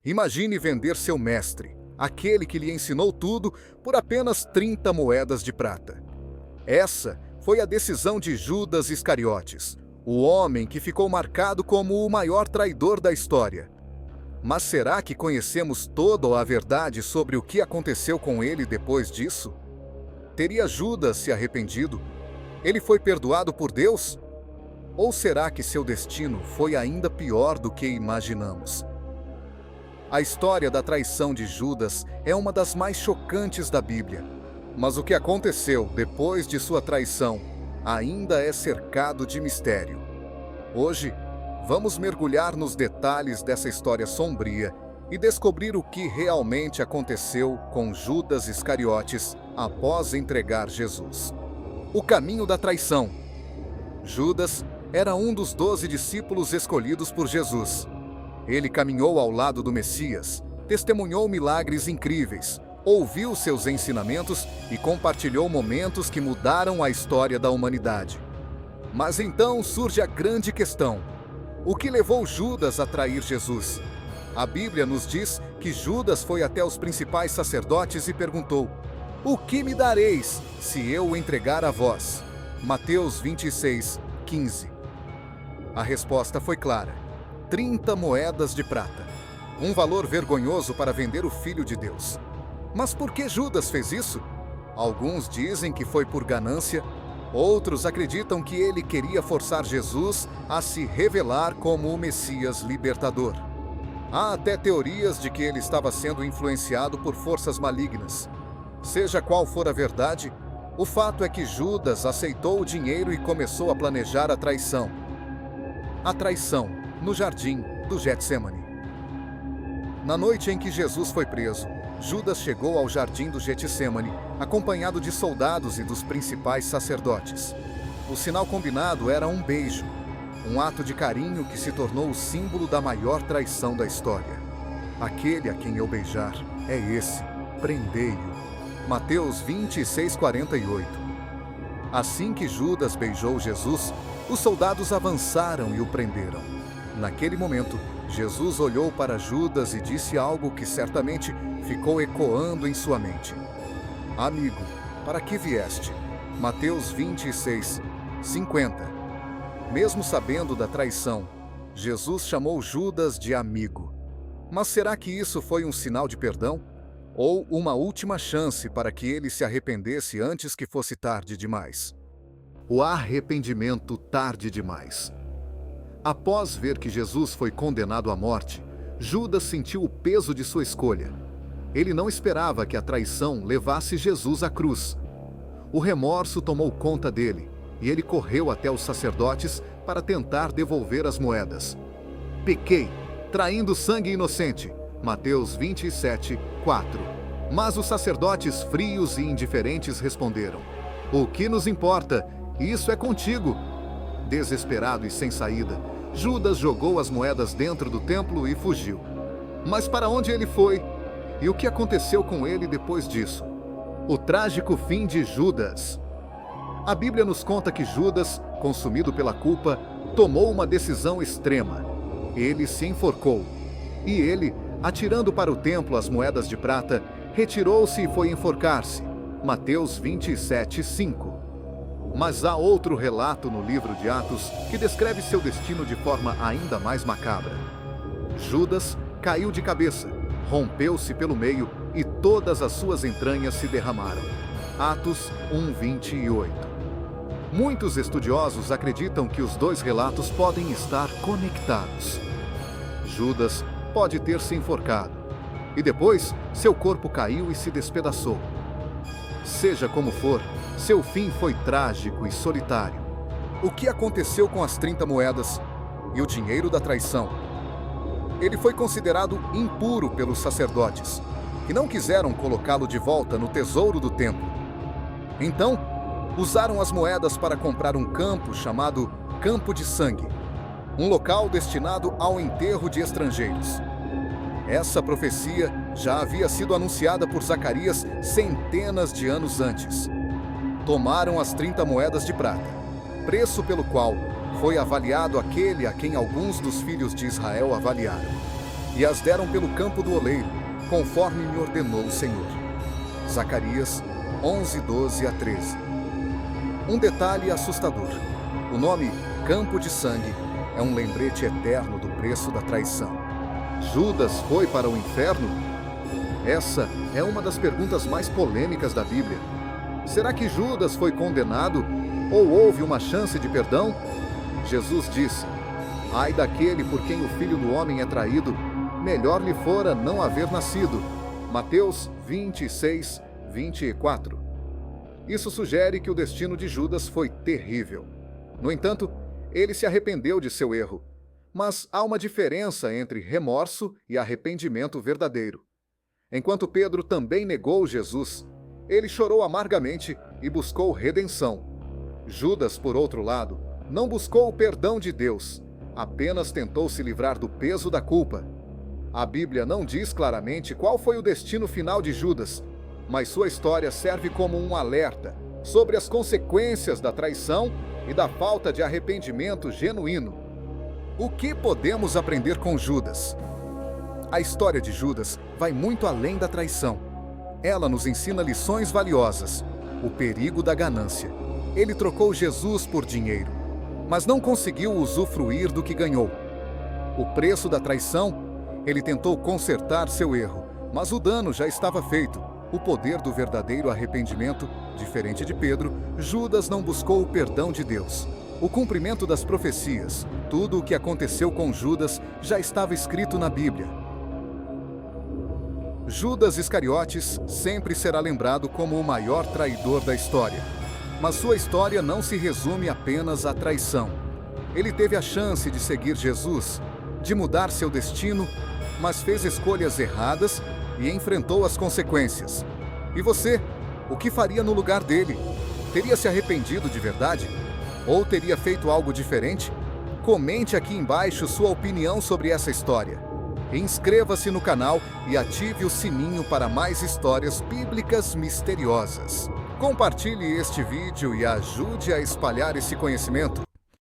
Imagine vender seu mestre, aquele que lhe ensinou tudo, por apenas 30 moedas de prata. Essa foi a decisão de Judas Iscariotes, o homem que ficou marcado como o maior traidor da história. Mas será que conhecemos toda a verdade sobre o que aconteceu com ele depois disso? Teria Judas se arrependido? Ele foi perdoado por Deus? Ou será que seu destino foi ainda pior do que imaginamos? A história da traição de Judas é uma das mais chocantes da Bíblia. Mas o que aconteceu depois de sua traição ainda é cercado de mistério. Hoje, vamos mergulhar nos detalhes dessa história sombria e descobrir o que realmente aconteceu com Judas Iscariotes após entregar Jesus. O caminho da traição. Judas era um dos 12 discípulos escolhidos por Jesus. Ele caminhou ao lado do Messias, testemunhou milagres incríveis, ouviu seus ensinamentos e compartilhou momentos que mudaram a história da humanidade. Mas então surge a grande questão: o que levou Judas a trair Jesus? A Bíblia nos diz que Judas foi até os principais sacerdotes e perguntou: "O que me dareis se eu o entregar a vós?" Mateus 26, 15. A resposta foi clara: 30 moedas de prata. Um valor vergonhoso para vender o Filho de Deus. Mas por que Judas fez isso? Alguns dizem que foi por ganância, outros acreditam que ele queria forçar Jesus a se revelar como o Messias libertador. Há até teorias de que ele estava sendo influenciado por forças malignas. Seja qual for a verdade, o fato é que Judas aceitou o dinheiro e começou a planejar a traição. A traição no jardim do Getsêmani. Na noite em que Jesus foi preso, Judas chegou ao jardim do Getsêmani, acompanhado de soldados e dos principais sacerdotes. O sinal combinado era um beijo, um ato de carinho que se tornou o símbolo da maior traição da história. Aquele a quem eu beijar é esse, prendei-o. Mateus 26, 48. Assim que Judas beijou Jesus, os soldados avançaram e o prenderam. Naquele momento, Jesus olhou para Judas e disse algo que certamente ficou ecoando em sua mente: "Amigo, para que vieste?" Mateus 26, 50. Mesmo sabendo da traição, Jesus chamou Judas de amigo. Mas será que isso foi um sinal de perdão? Ou uma última chance para que ele se arrependesse antes que fosse tarde demais? O arrependimento tarde demais. Após ver que Jesus foi condenado à morte, Judas sentiu o peso de sua escolha. Ele não esperava que a traição levasse Jesus à cruz. O remorso tomou conta dele, e ele correu até os sacerdotes para tentar devolver as moedas. "Pequei, traindo sangue inocente." Mateus 27, 4. Mas os sacerdotes frios e indiferentes responderam: "O que nos importa? Isso é contigo." Desesperado e sem saída, Judas jogou as moedas dentro do templo e fugiu. Mas para onde ele foi? E o que aconteceu com ele depois disso? O trágico fim de Judas. A Bíblia nos conta que Judas, consumido pela culpa, tomou uma decisão extrema. Ele se enforcou. E ele, atirando para o templo as moedas de prata, retirou-se e foi enforcar-se. Mateus 27, 5. Mas há outro relato no livro de Atos que descreve seu destino de forma ainda mais macabra. Judas caiu de cabeça, rompeu-se pelo meio e todas as suas entranhas se derramaram. Atos 1:28. Muitos estudiosos acreditam que os dois relatos podem estar conectados. Judas pode ter se enforcado, e depois seu corpo caiu e se despedaçou. Seja como for, seu fim foi trágico e solitário. O que aconteceu com as 30 moedas e o dinheiro da traição? Ele foi considerado impuro pelos sacerdotes, que não quiseram colocá-lo de volta no tesouro do templo. Então, usaram as moedas para comprar um campo chamado Campo de Sangue, um local destinado ao enterro de estrangeiros. Essa profecia já havia sido anunciada por Zacarias centenas de anos antes. Tomaram as 30 moedas de prata, preço pelo qual foi avaliado aquele a quem alguns dos filhos de Israel avaliaram. e as deram pelo campo do oleiro, conforme me ordenou o Senhor. Zacarias 11, 12 a 13. Um detalhe assustador. O nome Campo de Sangue é um lembrete eterno do preço da traição. Judas foi para o inferno? Essa é uma das perguntas mais polêmicas da Bíblia. Será que Judas foi condenado ou houve uma chance de perdão? Jesus diz: ai daquele por quem o Filho do Homem é traído, melhor lhe fora não haver nascido. Mateus 26, 24. Isso sugere que o destino de Judas foi terrível. No entanto, ele se arrependeu de seu erro. Mas há uma diferença entre remorso e arrependimento verdadeiro. Enquanto Pedro também negou Jesus, ele chorou amargamente e buscou redenção. Judas, por outro lado, não buscou o perdão de Deus, apenas tentou se livrar do peso da culpa. A Bíblia não diz claramente qual foi o destino final de Judas, mas sua história serve como um alerta sobre as consequências da traição e da falta de arrependimento genuíno. O que podemos aprender com Judas? A história de Judas vai muito além da traição. Ela nos ensina lições valiosas: o perigo da ganância. Ele trocou Jesus por dinheiro, mas não conseguiu usufruir do que ganhou. O preço da traição: ele tentou consertar seu erro, mas o dano já estava feito. O poder do verdadeiro arrependimento: diferente de Pedro, Judas não buscou o perdão de Deus. O cumprimento das profecias: tudo o que aconteceu com Judas já estava escrito na Bíblia. Judas Iscariotes sempre será lembrado como o maior traidor da história. Mas sua história não se resume apenas à traição. Ele teve a chance de seguir Jesus, de mudar seu destino, mas fez escolhas erradas e enfrentou as consequências. E você, o que faria no lugar dele? Teria se arrependido de verdade? Ou teria feito algo diferente? Comente aqui embaixo sua opinião sobre essa história. Inscreva-se no canal e ative o sininho para mais histórias bíblicas misteriosas. Compartilhe este vídeo e ajude a espalhar esse conhecimento.